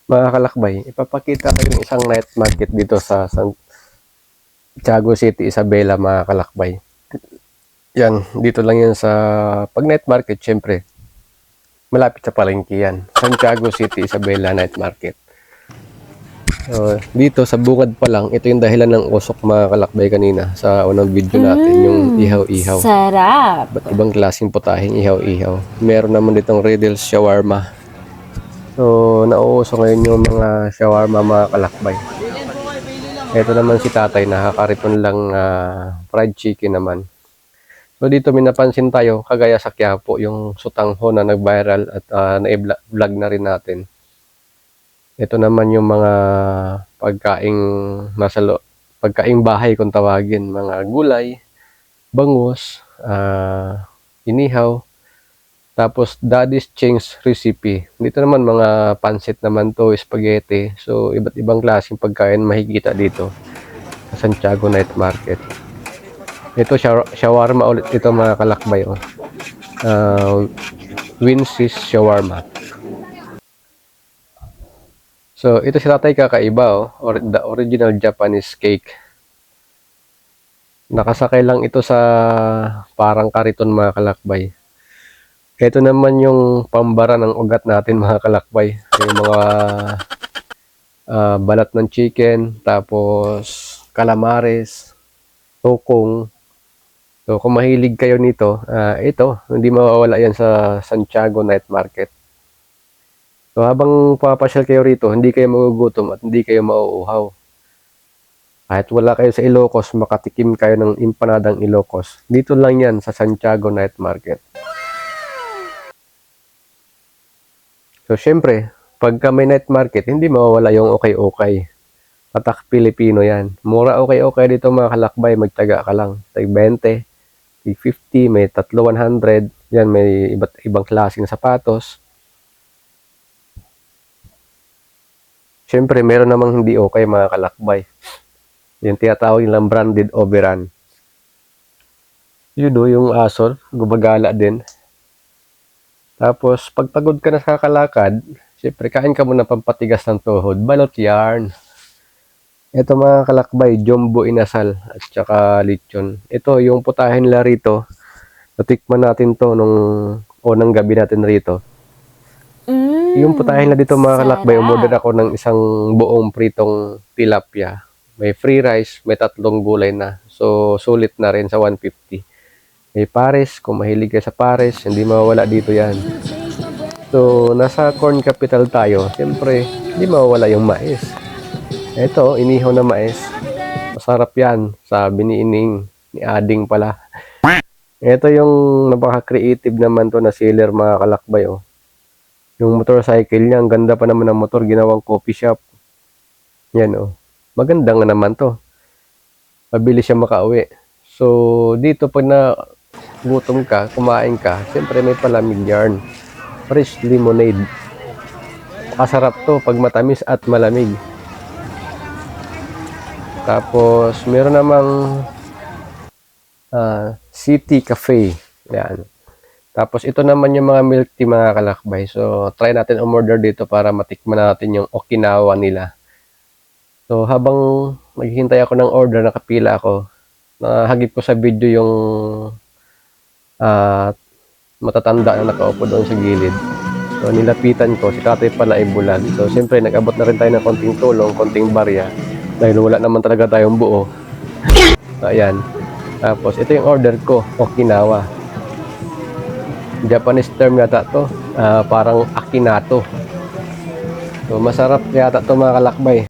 Mga kalakbay, ipapakita ko yung isang night market dito sa Tiago City, Isabela, mga kalakbay. Yan, dito lang yan sa pag night market, syempre. Malapit sa palengke yan. Santiago City, Isabela Night Market. So, dito sa bungad pa lang, ito yung dahilan ng usok, mga kalakbay, kanina sa unang video natin, yung ihaw-ihaw. Sarap! Ba't ibang klaseng putahing ihaw-ihaw. Meron naman ditong Riddles Shawarma. So, nauuso ngayon yung mga shawarma, mga kalakbay. Ito naman si tatay, nakakariton lang fried chicken naman. So, dito may napansin tayo, kagaya sa Quiapo, yung sutangho na nag-viral at na-vlog na rin natin. Ito naman yung mga pagkaing pagkaing bahay kung tawagin, mga gulay, bangus, inihaw. Tapos, Daddy's Change Recipe. Dito naman mga pansit naman to, spaghetti. So, iba't ibang klaseng pagkain mahigita dito sa Santiago Night Market. Ito, shawarma ulit ito, mga kalakbay. Winsis Shawarma. So, ito si tatay kakaiba. The original Japanese cake. Nakasakay lang ito sa parang kariton, mga kalakbay. Ito naman yung pambara ng ugat natin, mga kalakbay. Yung mga balat ng chicken, tapos calamares, tokong. So kung mahilig kayo nito, ito, hindi mawawala yan sa Santiago Night Market. So habang papasyal kayo rito, hindi kayo magugutom at hindi kayo mauuhaw. Kahit wala kayo sa Ilocos, makatikim kayo ng empanadang Ilocos. Dito lang yan sa Santiago Night Market. So, syempre, pagka may night market, hindi mawawala yung okay-okay. Tatak Pilipino yan. Mura okay-okay dito, mga kalakbay, magtaga ka lang. Tag 20, tag 50, may 100. Yan, may iba't ibang klaseng sapatos. Syempre, meron namang hindi okay, mga kalakbay. Yung tinatawag nilang branded overrun. Yun o, yung asol, gumagala din. Tapos, pag pagod ka na sa kakalakad, siyempre, kain ka muna pampatigas ng tuhod, balot yarn. Ito, mga kalakbay, jumbo inasal at saka lechon. Ito, yung putahin nila rito. Natikman natin to nung unang gabi natin rito. Yung putahin nila dito, mga kalakbay, umorder ako ng isang buong pritong tilapia. May free rice, may 3 gulay na. So, sulit na rin sa 150. May pares, kung mahilig kayo sa pares, hindi mawawala dito yan. So, nasa corn capital tayo. Siyempre, hindi mawawala yung mais. Ito, inihaw na mais. Masarap yan. Sabi ni Ining, ni Ading pala. Ito yung napaka-creative naman to na seller, mga kalakbay. Oh. Yung motorcycle niya, ang ganda pa naman ng motor, ginawang coffee shop. Yan oh. Maganda nga naman to. Mabilis siya makauwi. So, dito pag na gutom ka, kumain ka, siyempre may palamig yarn. Fresh lemonade. Kasarap to pag matamis at malamig. Tapos, meron namang City Cafe. Yan. Tapos, ito naman yung mga milk tea, mga kalakbay. So, try natin umorder dito para matikman natin yung Okinawa nila. So, habang maghihintay ako ng order, nakapila ako. Nahagip ko sa video yung matatanda na nakaupo doon sa gilid. So, nilapitan ko. Si tatay pala ay bulag. So, siyempre, nag-abot na rin tayo ng konting tulong, konting barya. Dahil wala naman talaga tayong buo. So, ayan. Tapos, ito yung order ko. Okinawa. Japanese term yata to. Parang akinato. So, masarap yata to, mga kalakbay.